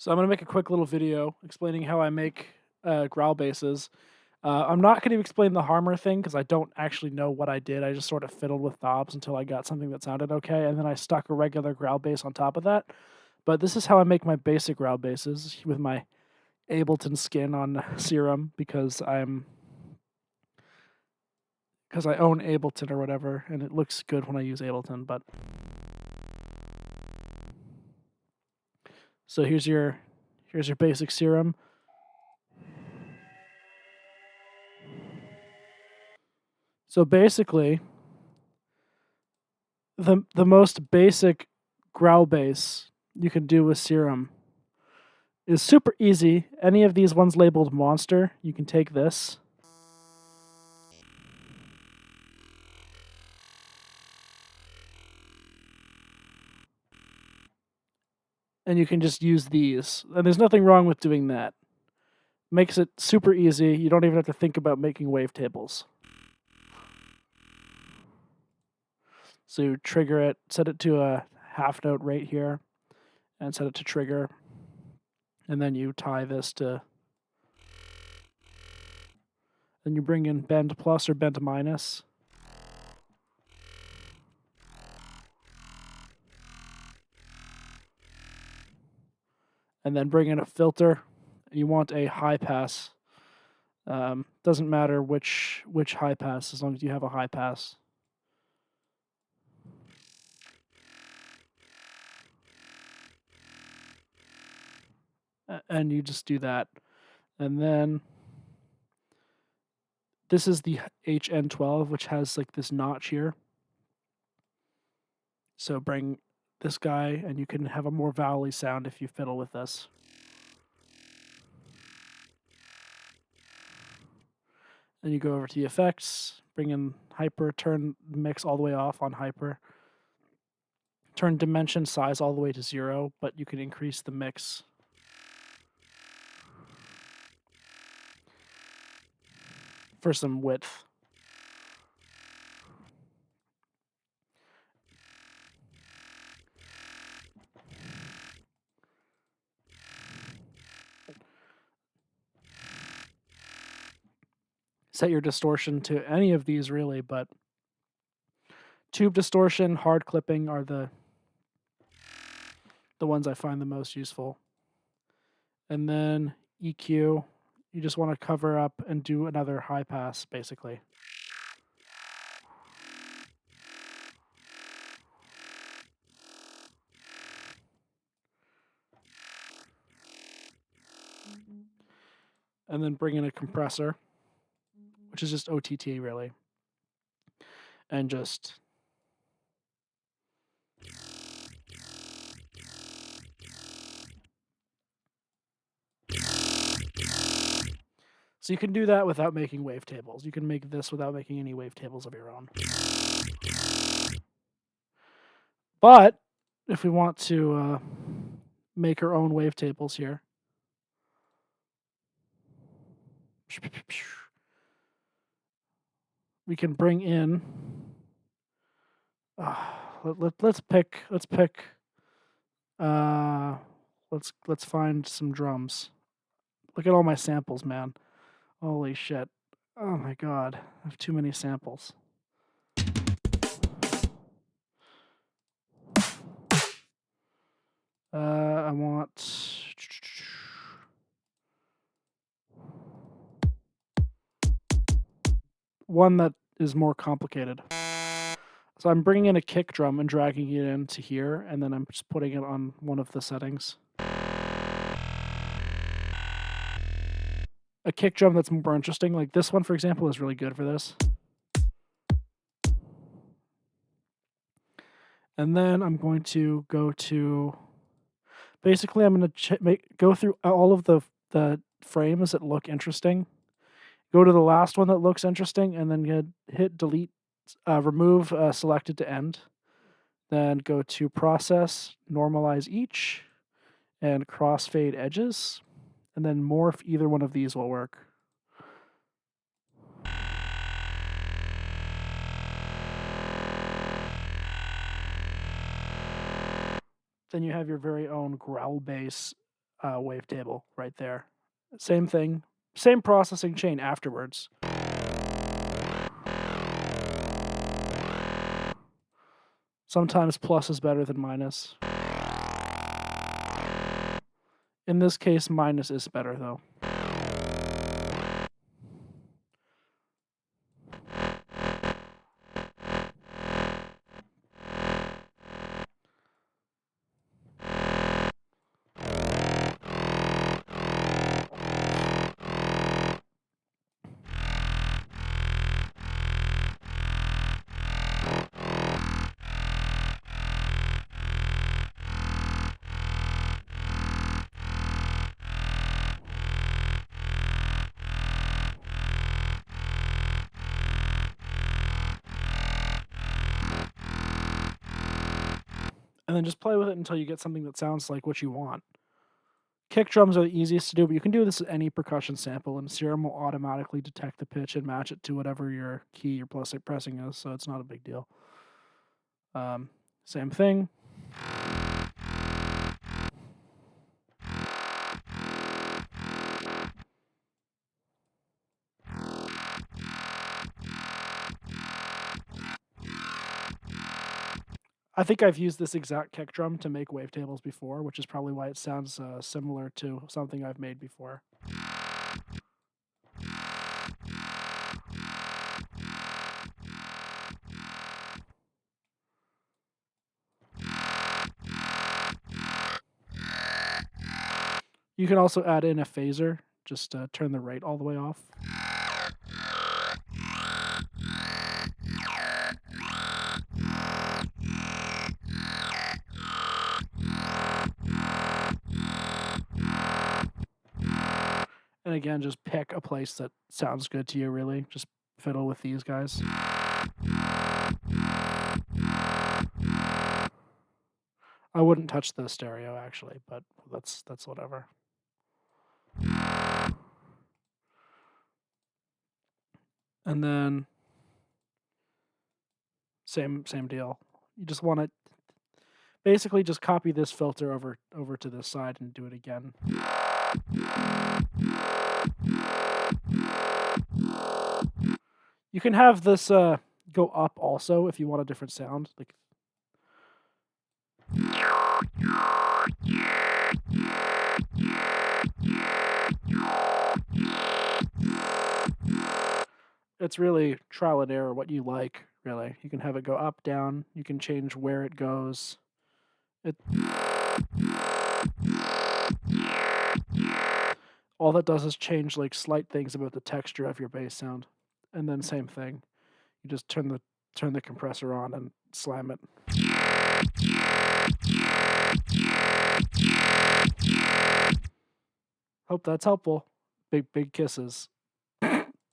So I'm going to make a quick little video explaining how I make growl bases. I'm not going to explain the harmer thing because I don't actually know what I did. I just sort of fiddled with knobs until I got something that sounded okay, and then I stuck a regular growl base on top of that. But this is how I make my basic growl bases with my Ableton skin on Serum because I own Ableton or whatever, and it looks good when I use Ableton. But so here's your basic Serum. So basically, the most basic growl bass you can do with Serum is super easy. Any of these ones labeled monster, you can take this. And you can just use these. And there's nothing wrong with doing that. Makes it super easy. You don't even have to think about making wavetables. So you trigger it, set it to a half note rate here, and set it to trigger. And then you tie this to... Then you bring in bend plus or bend minus. And then bring in a filter. You want a high pass. Doesn't matter which high pass, as long as you have a high pass. And you just do that. And then this is the HN12, which has like this notch here. So bring this guy, and you can have a more vowel-y sound if you fiddle with this. Then you go over to the effects, bring in hyper, turn mix all the way off on hyper. Turn dimension size all the way to 0, but you can increase the mix. For some width. Set your distortion to any of these really, but tube distortion, hard clipping are the ones I find the most useful. And then EQ, you just want to cover up and do another high pass, basically. And then bring in a compressor, which is just OTT, really. And just... So you can do that without making wavetables. You can make this without making any wavetables of your own. But if we want to make our own wavetables here, we can bring in... let's find some drums. Look at all my samples, man. Holy shit. Oh my god. I have too many samples. I want... one that is more complicated. So I'm bringing in a kick drum and dragging it into here, and then I'm just putting it on one of the settings. A kick drum that's more interesting, like this one, for example, is really good for this. And then I'm going to go to... Basically, I'm going to go through all of the frames that look interesting. Go to the last one that looks interesting, and then hit delete, remove selected to end. Then go to process, normalize each, and crossfade edges. And then morph either one of these will work. Then you have your very own growl bass wavetable right there. Same thing, same processing chain afterwards. Sometimes plus is better than minus. In this case, minus is better though. And then just play with it until you get something that sounds like what you want. Kick drums are the easiest to do, but you can do this with any percussion sample, and Serum will automatically detect the pitch and match it to whatever your key you're pressing is, so it's not a big deal. Same thing. I think I've used this exact kick drum to make wavetables before, which is probably why it sounds similar to something I've made before. You can also add in a phaser, just turn the rate all the way off. And again, just pick a place that sounds good to you, really. Just fiddle with these guys. I wouldn't touch the stereo, actually, but that's whatever. And then same deal. You just want to basically just copy this filter over to this side and do it again. You can have this go up also if you want a different sound. Like it's really trial and error what you like, really. You can have it go up, down. You can change where it goes. All that does is change like slight things about the texture of your bass sound. And then same thing. You just turn the compressor on and slam it. Hope that's helpful. Big kisses.